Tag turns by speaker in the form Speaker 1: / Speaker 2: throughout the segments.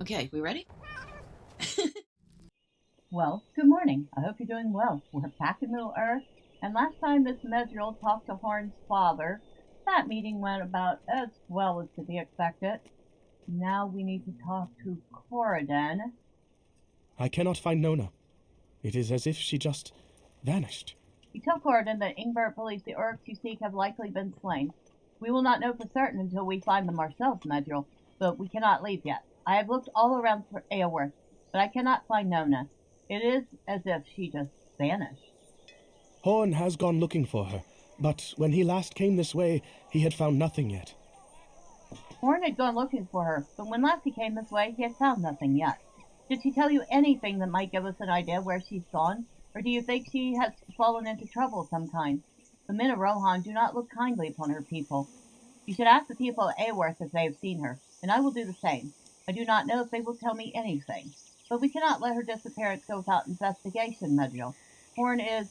Speaker 1: Okay, we ready?
Speaker 2: Well, good morning. I hope you're doing well. We're back in Middle Earth, and last time Miss Mesriel talked to Horn's father, that meeting went about as well as could be expected. Now we need to talk to Corudan.
Speaker 3: I cannot find Nona. It is as if she just vanished.
Speaker 2: You tell Corudan that Ingbert believes the Urks you seek have likely been slain. We will not know for certain until we find them ourselves, Mesriel, but we cannot leave yet. I have looked all around for Eaworth, but I cannot find Nona. It is as if she just vanished.
Speaker 3: Horn has gone looking for her, but when he last came this way, he had found nothing yet.
Speaker 2: Horn had gone looking for her, but when last he came this way, he had found nothing yet. Did she tell you anything that might give us an idea where she's gone, or do you think she has fallen into trouble of some kind? The men of Rohan do not look kindly upon her people. You should ask the people of Eaworth if they have seen her, and I will do the same. I do not know if they will tell me anything, but we cannot let her disappearance go without investigation, Medriel. Horn is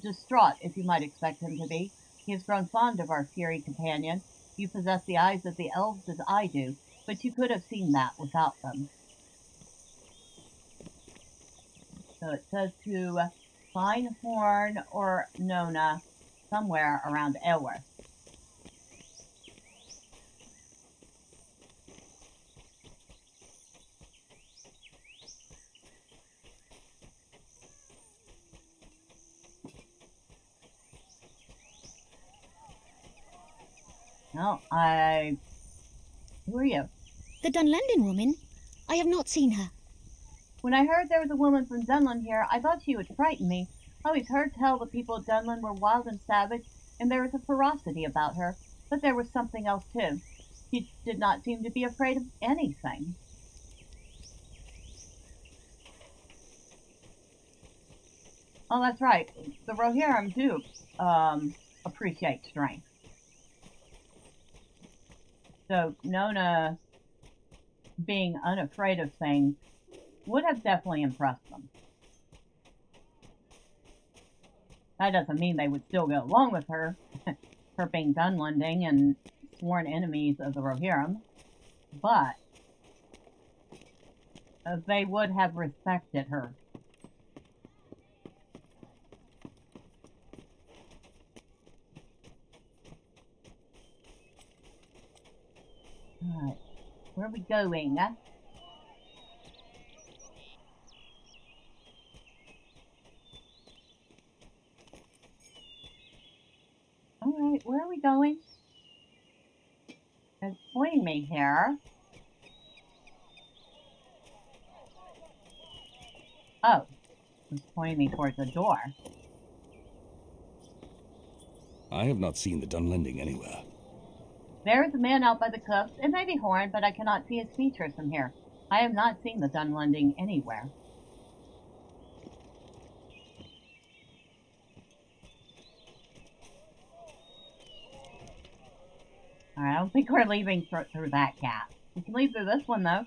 Speaker 2: distraught, if you might expect him to be. He has grown fond of our fiery companion. You possess the eyes of the elves as I do, but you could have seen that without them. So it says to find Horn or Nona somewhere around Eaworth. No, Who are you?
Speaker 4: The Dunlendon woman? I have not seen her.
Speaker 2: When I heard there was a woman from Dunland here, I thought she would frighten me. I always heard tell the people of Dunland were wild and savage, and there was a ferocity about her, but there was something else too. She did not seem to be afraid of anything. Oh, that's right. The Rohirrim do appreciate strength. So Nona being unafraid of things would have definitely impressed them. That doesn't mean they would still go along with her, her being Dunlending and sworn enemies of the Rohirrim, but they would have respected her. Alright, where are we going? Alright, where are we going? It's pointing me here. Oh, it's pointing me towards the door.
Speaker 5: I have not seen the Dunlending anywhere.
Speaker 2: There is a man out by the cliffs. It may be Horn, but I cannot see his features from here. I have not seen the Dunlending anywhere. Alright, I don't think we're leaving through that gap. We can leave through this one, though.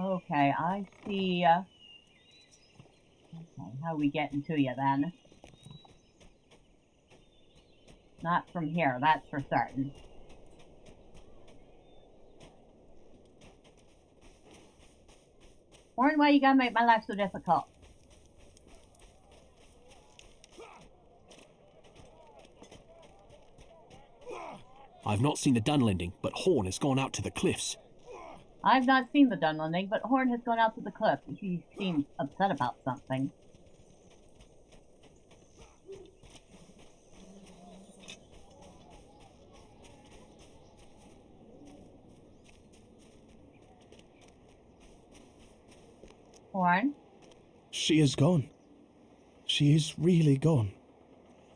Speaker 2: Okay, I see. Okay, how are we getting to you, then? Not from here, that's for certain. Horn, why you gotta make my life so difficult?
Speaker 6: I've not seen the Dunlending, but Horn has gone out to the cliffs.
Speaker 2: I've not seen the Dunlending, but Horn has gone out to the cliff. He seems upset about something. Horn?
Speaker 3: She is gone. She is really gone.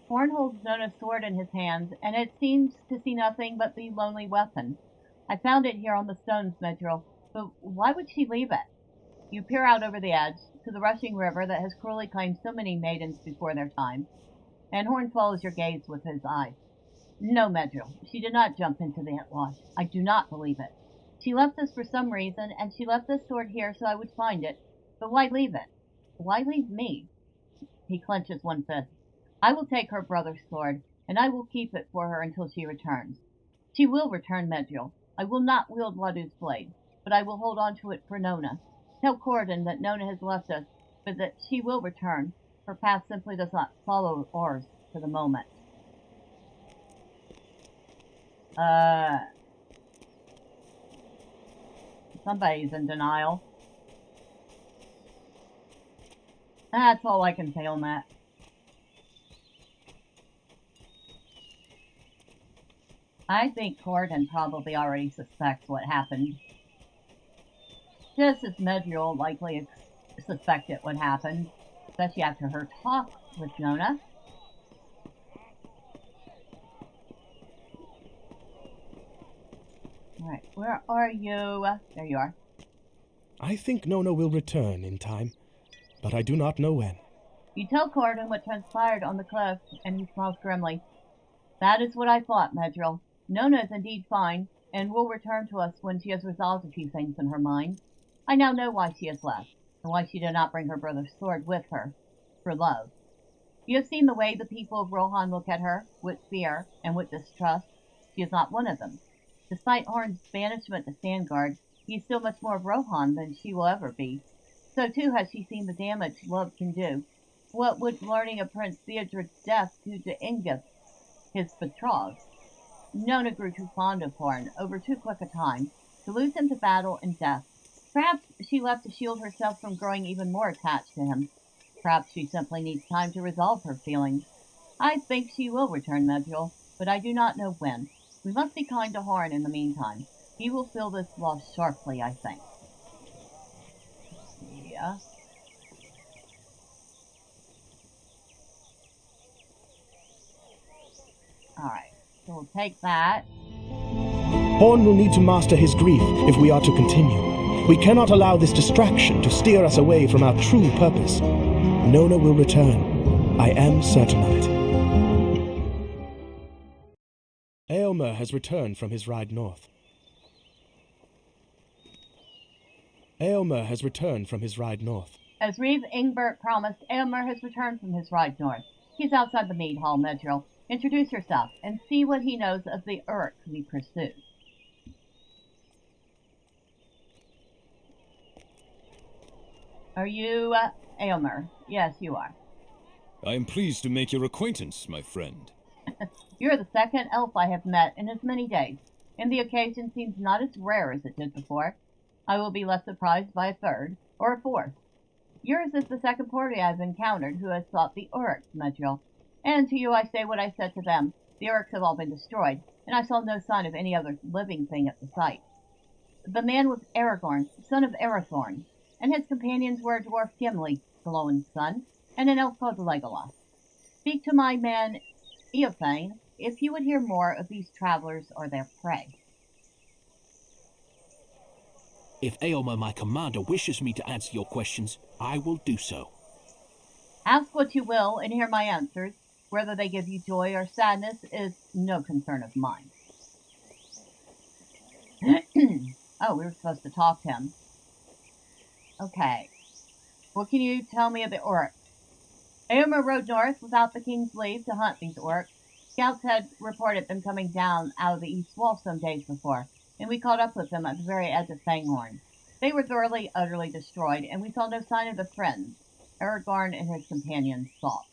Speaker 2: Horn holds Nona's sword in his hands, and it seems to see nothing but the lonely weapon. I found it here on the stones, Medriel, but why would she leave it? You peer out over the edge, to the rushing river that has cruelly claimed so many maidens before their time, and Horn follows your gaze with his eyes. No, Medriel, she did not jump into the wash. I do not believe it. She left us for some reason, and she left this sword here so I would find it. But why leave it? Why leave me? He clenches one fist. I will take her brother's sword, and I will keep it for her until she returns. She will return, Medriel. I will not wield Wadu's blade. but I will hold on to it for Nona. Tell Corudan that Nona has left us, but that she will return. Her path simply does not follow ours for the moment. Somebody's in denial. That's all I can say on that. I think Corudan probably already suspects what happened. Just as Medriel likely suspected what happened, especially after her talk with Nona. Alright, where are you? There you are.
Speaker 3: I think Nona will return in time, but I do not know when.
Speaker 2: You tell Corudan what transpired on the cliff, and he smiles grimly. That is what I thought, Medriel. Nona is indeed fine, and will return to us when she has resolved a few things in her mind. I now know why she has left, and why she did not bring her brother's sword with her, for love. You have seen the way the people of Rohan look at her, with fear and with distrust. She is not one of them. Despite Horn's banishment to Stangard, he is still much more of Rohan than she will ever be. So too has she seen the damage love can do. What would learning of Prince Theodred's death do to Inga, his betrothed? Nona grew too fond of Horn over too quick a time to lose him to battle and death. Perhaps she left to shield herself from growing even more attached to him. Perhaps she simply needs time to resolve her feelings. I think she will return, Medriel, but I do not know when. We must be kind to Horn in the meantime. He will feel this loss sharply, I think. Yeah. Alright, so we'll take that.
Speaker 3: Horn will need to master his grief if we are to continue. We cannot allow this distraction to steer us away from our true purpose. Nona will return. I am certain of it. Eomer has returned from his ride north. Eomer has returned from his ride north.
Speaker 2: As Reeve Ingbert promised, Eomer has returned from his ride north. He's outside the mead hall, Medriel. Introduce yourself, and see what he knows of the Uruk we pursued. Are you, Eomer? Yes, you are.
Speaker 5: I am pleased to make your acquaintance, my friend.
Speaker 2: You're the second elf I have met in as many days, and the occasion seems not as rare as it did before. I will be less surprised by a third, or a fourth. Yours is the second party I've encountered who has sought the Uruks, Medriel. And to you I say what I said to them. The Uruks have all been destroyed, and I saw no sign of any other living thing at the site. The man was Aragorn, son of Arathorn, and his companions were a dwarf Gimli, Glowin's son, and an elf called Legolas. Speak to my man Eothane if you would hear more of these travelers or their prey.
Speaker 6: If Eomer, my commander, wishes me to answer your questions, I will do so.
Speaker 2: Ask what you will and hear my answers. Whether they give you joy or sadness is no concern of mine. Oh, we were supposed to talk to him. Okay. What can you tell me of the Uruks? Eomer rode north without the king's leave to hunt these Uruks. Scouts had reported them coming down out of the east wall some days before, and we caught up with them at the very edge of Fanghorn. They were thoroughly, utterly destroyed, and we saw no sign of the friends Aragorn and his companions sought.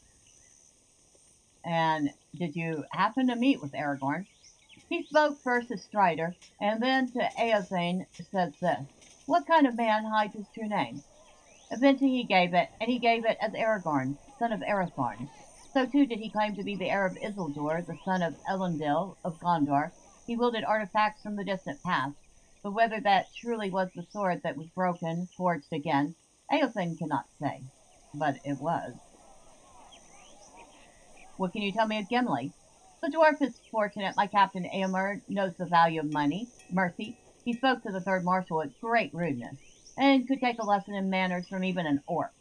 Speaker 2: And did you happen to meet with Aragorn? He spoke first as Strider, and then to Eothane says this. What kind of man hides his true name? Eventually he gave it, and he gave it as Aragorn, son of Arathorn. So too did he claim to be the heir of Isildur, the son of Elendil of Gondor. He wielded artifacts from the distant past, but whether that truly was the sword that was broken, forged again, Eothane cannot say. But it was. What can you tell me of Gimli? The dwarf is fortunate my Captain Eomer knows the value of money, mercy. He spoke to the third marshal with great rudeness, and could take a lesson in manners from even an orc.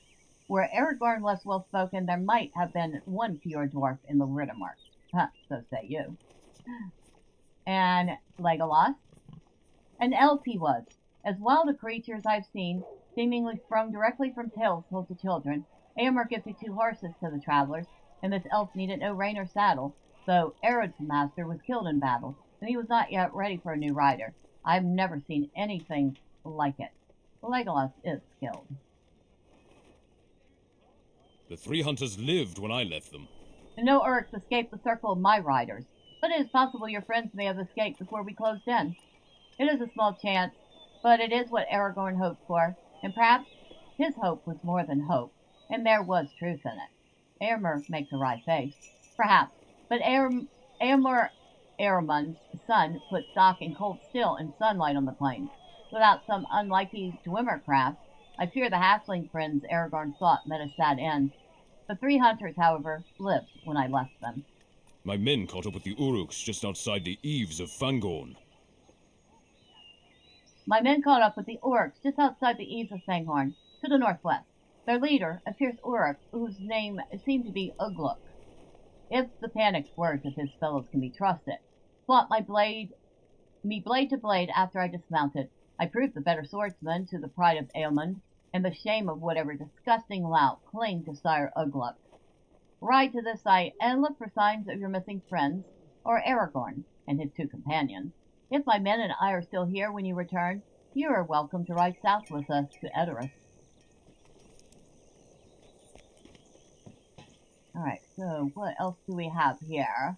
Speaker 2: Were Aragorn less well-spoken, there might have been one pure dwarf in the Riddermark. Huh, so say you. And Legolas? An elf he was. As wild a creature as I've seen, seemingly sprung directly from tales told to children. Eomer gifted 2 horses to the travelers, and this elf needed no rein or saddle, though Arod's master was killed in battle, and he was not yet ready for a new rider. I've never seen anything like it. Legolas is skilled.
Speaker 5: The 3 hunters lived when I left them.
Speaker 2: No Urks escaped the circle of my riders, but it is possible your friends may have escaped before we closed in. It is a small chance, but it is what Aragorn hoped for, and perhaps his hope was more than hope, and there was truth in it. Éomer makes a wry face. Perhaps, but Éomer Aramund's son put stock in cold still and sunlight on the plains. Without some unlikely Dwemercraft, I fear the halfling friends Aragorn sought met a sad end. The 3 hunters, however, lived when I left them.
Speaker 5: My men caught up with the Uruks just outside the eaves of Fangorn.
Speaker 2: My men caught up with the Orcs just outside the eaves of Fangorn, to the northwest. Their leader, a fierce Uruk, whose name seemed to be Ugluk, if the panicked words of his fellows can be trusted, fought me blade to blade after I dismounted. I proved the better swordsman to the pride of Eamund, and the shame of whatever disgusting lout clinged to Sire Ugluk. Ride to this site and look for signs of your missing friends, or Aragorn and his 2 companions. If my men and I are still here when you return, you are welcome to ride south with us to Edoras. Alright, so what else do we have here?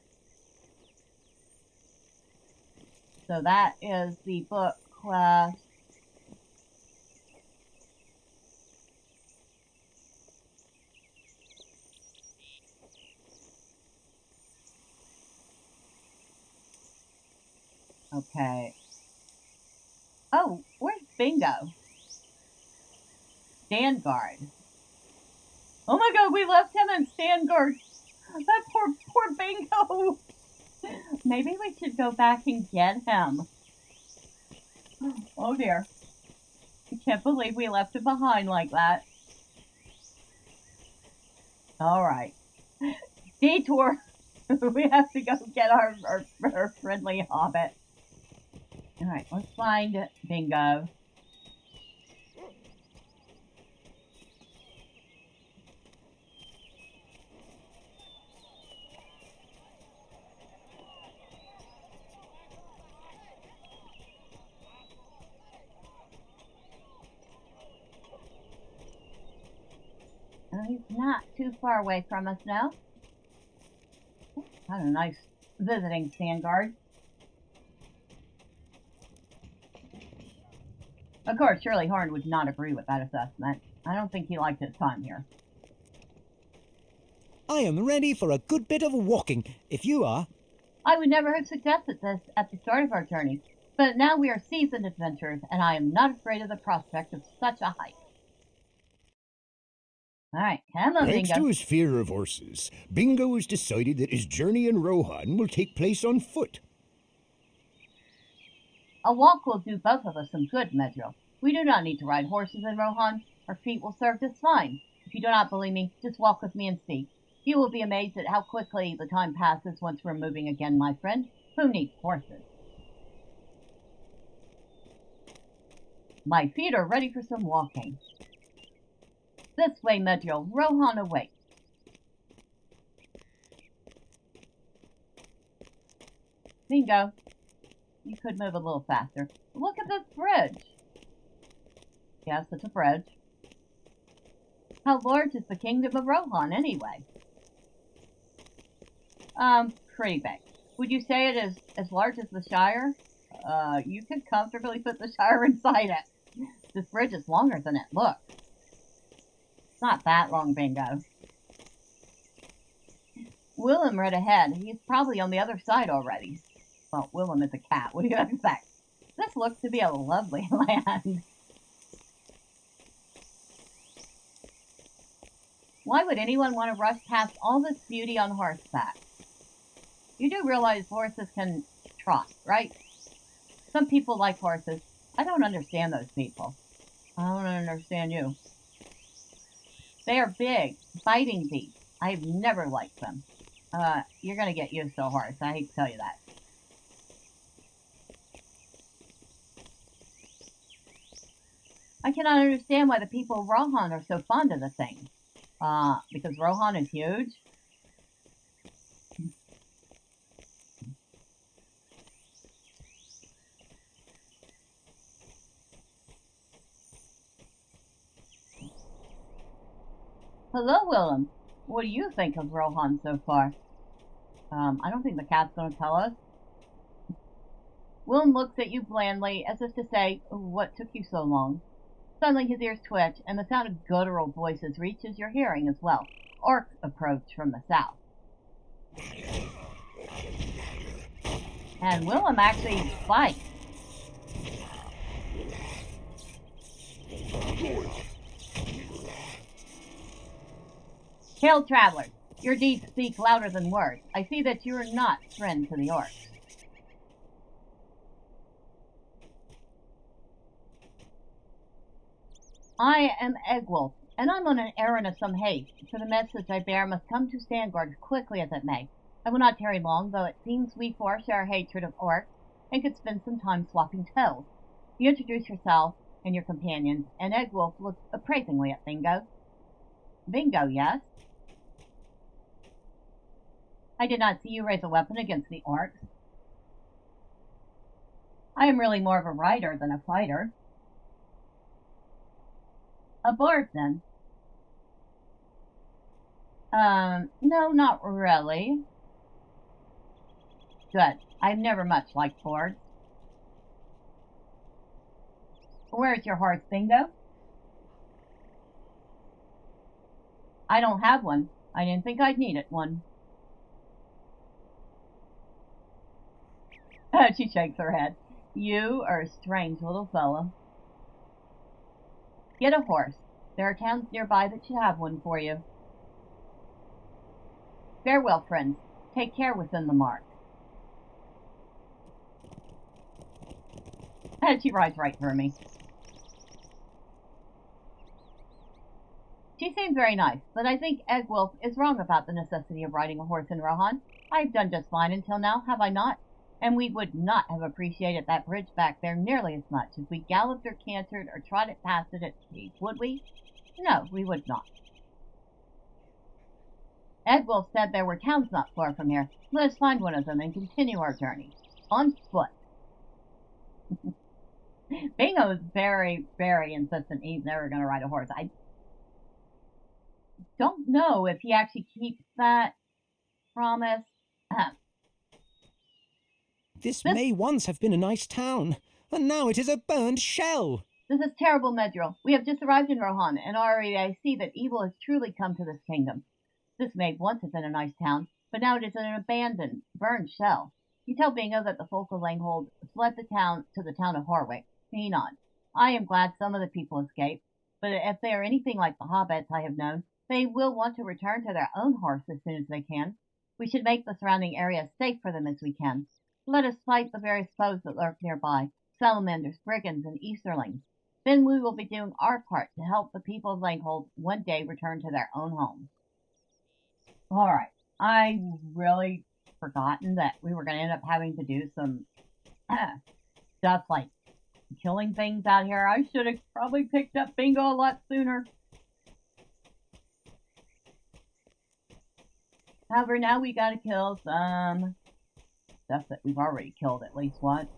Speaker 2: So that is the book quest. Okay. Oh, where's Bingo? Stangard. Oh my god, we left him in Stangard. That poor Bingo. Maybe we should go back and get him. Oh dear. I can't believe we left him behind like that. Alright. Detour. We have to go get our friendly hobbit. Alright, let's find Bingo. He's not too far away from us now. Kind of nice visiting Stangard. Of course, Shirley Horn would not agree with that assessment. I don't think he liked his time here.
Speaker 1: I am ready for a good bit of walking, if you are.
Speaker 2: I would never have suggested this at the start of our journey, but now we are seasoned adventurers, and I am not afraid of the prospect of such a hike. Alright, come on,
Speaker 7: Thanks
Speaker 2: Bingo.
Speaker 7: to his fear of horses, Bingo has decided that his journey in Rohan will take place on foot.
Speaker 2: A walk will do both of us some good, Medril. We do not need to ride horses in Rohan. Our feet will serve just fine. If you do not believe me, just walk with me and see. You will be amazed at how quickly the time passes once we're moving again, my friend. Who needs horses? My feet are ready for some walking. This way, Medril. Rohan awaits. Bingo. You could move a little faster. Look at this bridge. Yes, it's a bridge. How large is the kingdom of Rohan, anyway? Pretty big. Would you say it is as large as the Shire? You could comfortably put the Shire inside it. This bridge is longer than it looks. It's not that long, Bingo. Willem read ahead. He's probably on the other side already. Well, Willem is a cat. What do you expect? This looks to be a lovely land. Why would anyone want to rush past all this beauty on horseback? You do realize horses can trot, right? Some people like horses. I don't understand those people. I don't understand you. They are big, fighting beasts. I've never liked them. You're gonna get used to a horse. I hate to tell you that. I cannot understand why the people of Rohan are so fond of the thing. Because Rohan is huge? Hello, Willem. What do you think of Rohan so far? I don't think the cat's going to tell us. Willem looks at you blandly, as if to say, what took you so long? Suddenly his ears twitch, and the sound of guttural voices reaches your hearing as well. Orcs approach from the south. And Willem actually fights. Hail, travelers! Your deeds speak louder than words. I see that you are not friends to the orcs. I am Eaworth, and I'm on an errand of some haste, for the message I bear must come to Stangard as quickly as it may. I will not tarry long, though it seems we four share our hatred of orcs, and could spend some time swapping tales. You introduce yourself and your companions, and Eaworth looks appraisingly at Bingo. Bingo, yes? I did not see you raise a weapon against the orcs. I am really more of a rider than a fighter. A bard, then? No, not really. Good. I've never much liked bards. Where's your horse, Bingo? I don't have one. I didn't think I'd needed one. She shakes her head. You are a strange little fellow. Get a horse. There are towns nearby that should have one for you. Farewell, friends. Take care within the mark. And she rides right through me. She seems very nice, but I think Eaworth is wrong about the necessity of riding a horse in Rohan. I've done just fine until now, have I not? And we would not have appreciated that bridge back there nearly as much if we galloped or cantered or trotted past it at speed, would we? No, we would not. Eaworth said there were towns not far from here. Let us find one of them and continue our journey. On foot. Bingo is very, very insistent he's never going to ride a horse. I don't know if he actually keeps that promise.
Speaker 1: This may once have been a nice town, and now it is a burned shell.
Speaker 2: This is terrible, Medril. We have just arrived in Rohan, and already I see that evil has truly come to this kingdom. This may once have been a nice town, but now it is an abandoned, burned shell. You tell Bingo that the folk of Langhold fled the town to the town of Horwick. He nods. I am glad some of the people escaped, but if they are anything like the hobbits I have known, they will want to return to their own horse as soon as they can. We should make the surrounding area as safe for them as we can. Let us fight the various foes that lurk nearby, salamanders, brigands, and Easterlings. Then we will be doing our part to help the people of Langhold one day return to their own homes. Alright, I really forgotten that we were going to end up having to do some stuff like killing things out here. I should have probably picked up Bingo a lot sooner. However, now we gotta kill some stuff that we've already killed at least once.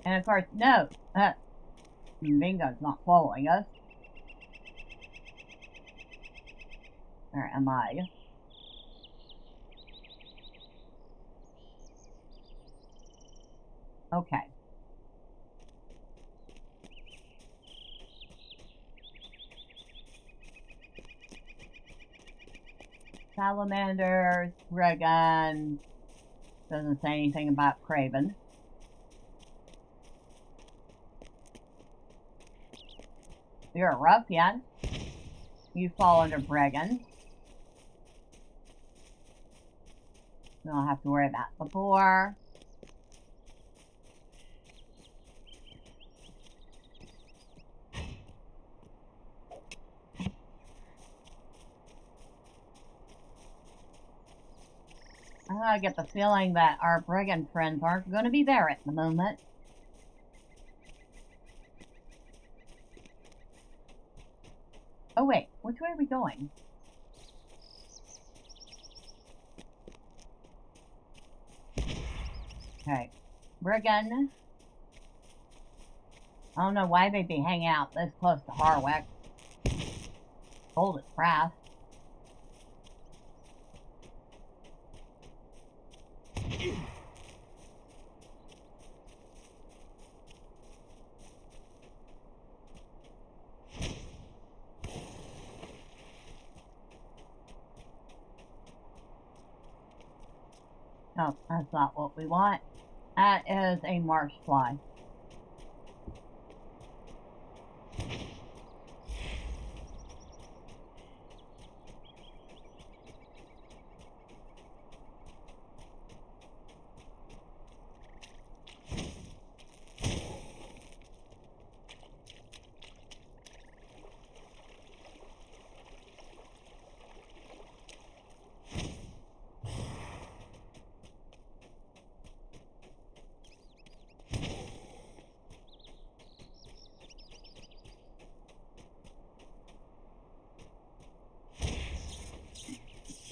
Speaker 2: And of course, no, Bingo's not following us. Where am I? Okay. Salamanders, Regan, doesn't say anything about Craven. You're a ruffian. You fall under Bregan. You don't have to worry about the boar. I get the feeling that our brigand friends aren't going to be there at the moment. Oh wait, which way are we going? Okay, brigand. I don't know why they'd be hanging out this close to Harwick. Gold is brass. Oh, that's not what we want. That is a marsh fly.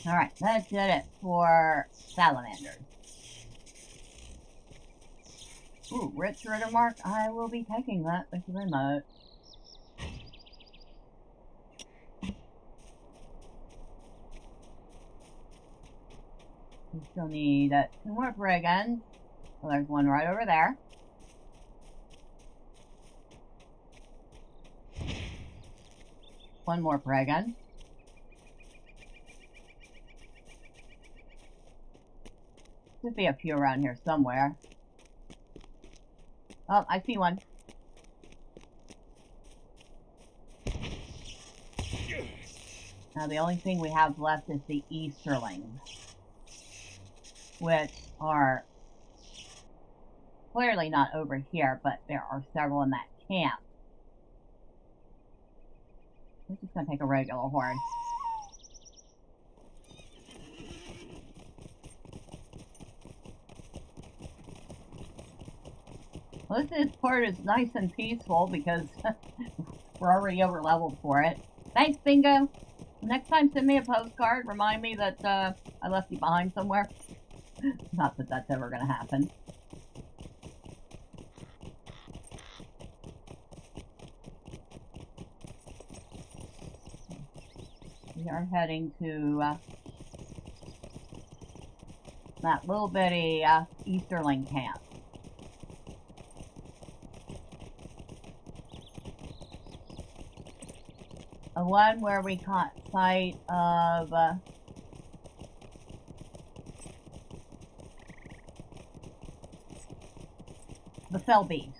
Speaker 2: Alright, that did it for salamanders. Ooh, rich ritter mark. I will be taking that. Thank you very much. We still need 2 more brigands. Well, there's one right over there. One more brigand. Should be a few around here somewhere. Oh, I see one. Now the only thing we have left is the Easterlings, which are clearly not over here, but there are several in that camp. We're just gonna take a regular horde. Well, this part is nice and peaceful because we're already over leveled for it. Thanks, Bingo. Next time, send me a postcard. Remind me that I left you behind somewhere. Not that that's ever going to happen. We are heading to that little bitty Easterling camp. The one where we caught sight of the fell beast.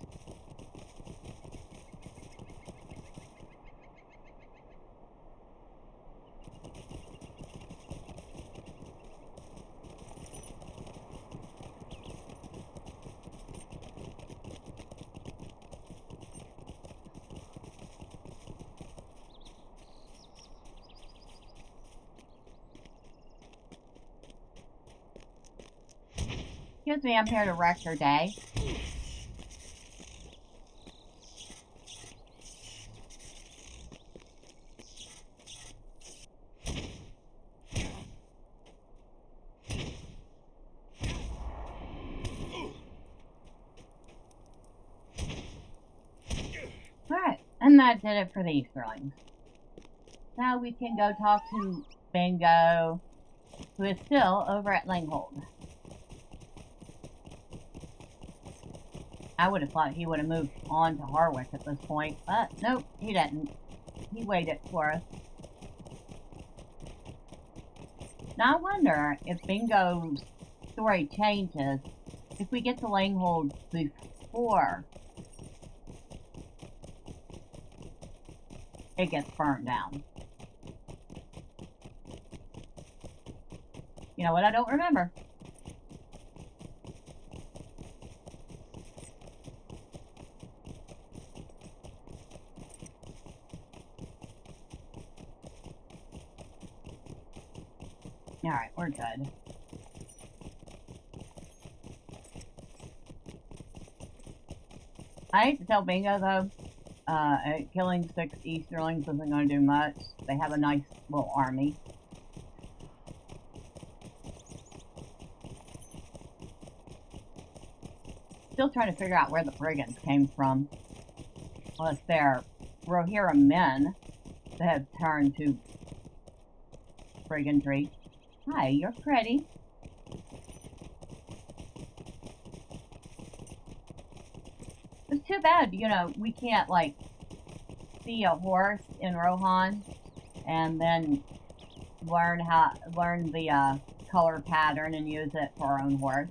Speaker 2: Excuse me, I'm here to wreck your day. Alright, and that did it for the Easterlings. Now we can go talk to Bingo, who is still over at Langhold. I would have thought he would have moved on to Harwick at this point, but nope, he didn't. He waited for us. Now I wonder if Bingo's story changes if we get to Langhold before it gets burned down. You know what? I don't remember. Alright, we're good. I hate to tell Bingo, though, killing 6 Easterlings isn't going to do much. They have a nice little army. Still trying to figure out where the brigands came from. Well, if they're Rohirrim men, they have turned to brigandry. Hi, you're pretty. It's too bad, you know, we can't, like, see a horse in Rohan and then learn the color pattern and use it for our own horse.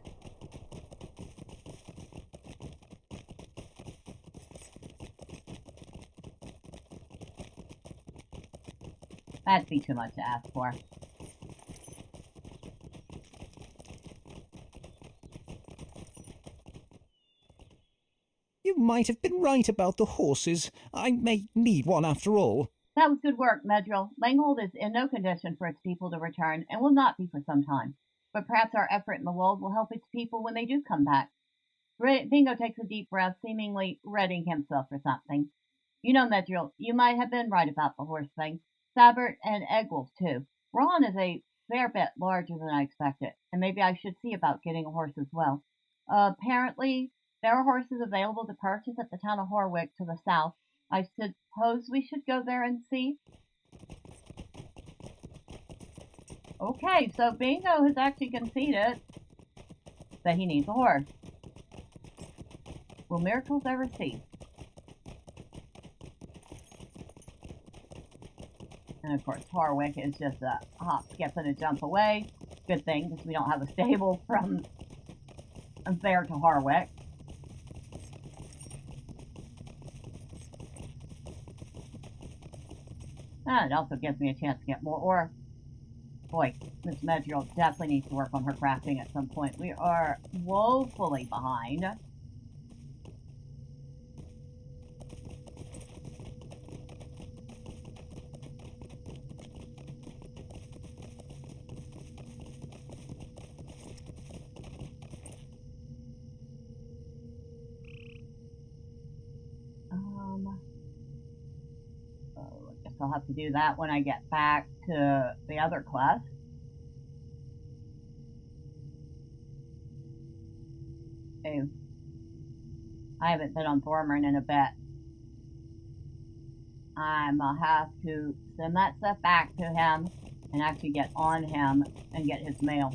Speaker 2: That'd be too much to ask for.
Speaker 1: You might have been right about the horses. I may need one after all.
Speaker 2: That was good work, Medril. Langhold is in no condition for its people to return, and will not be for some time. But perhaps our effort in the world will help its people when they do come back. Bingo takes a deep breath, seemingly readying himself for something. You know, Medril, you might have been right about the horse thing. Sabert and Egwolf, too. Rohan is a fair bit larger than I expected, and maybe I should see about getting a horse as well. Apparently, there are horses available to purchase at the town of Horwick to the south. I suppose we should go there and see? Okay, so Bingo has actually conceded that he needs a horse. Will miracles ever cease? And of course, Horwick is just a hop, skip, and a jump away. Good thing, because we don't have a stable from there to Horwick. And it also gives me a chance to get more ore. Boy, Miss Medril definitely needs to work on her crafting at some point. We are woefully behind. I'll have to do that when I get back to the other quest. Okay. I haven't been on Thormern in a bit. I'm gonna have to send that stuff back to him and actually get on him and get his mail.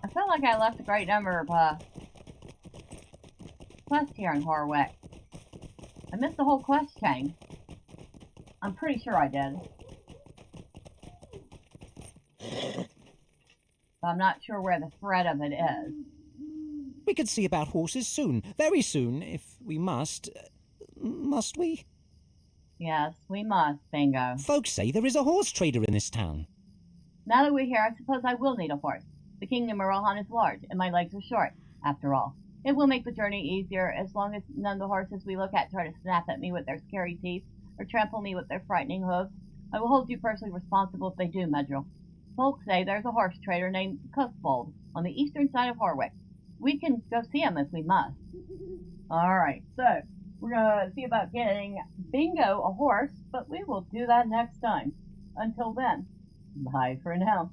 Speaker 2: I feel like I left a great number of quests here in Horwick. I missed the whole quest chain. I'm pretty sure I did. But I'm not sure where the thread of it is.
Speaker 1: We could see about horses soon, very soon, if we must. Must we?
Speaker 2: Yes, we must, Bingo.
Speaker 1: Folks say there is a horse trader in this town.
Speaker 2: Now that we're here, I suppose I will need a horse. The kingdom of Rohan is large, and my legs are short, after all. It will make the journey easier, as long as none of the horses we look at try to snap at me with their scary teeth, or trample me with their frightening hooves. I will hold you personally responsible if they do, Medril. Folks say there's a horse trader named Cuthfold on the eastern side of Horwick. We can go see him if we must. Alright, so we're gonna see about getting Bingo a horse, but we will do that next time. Until then, bye for now.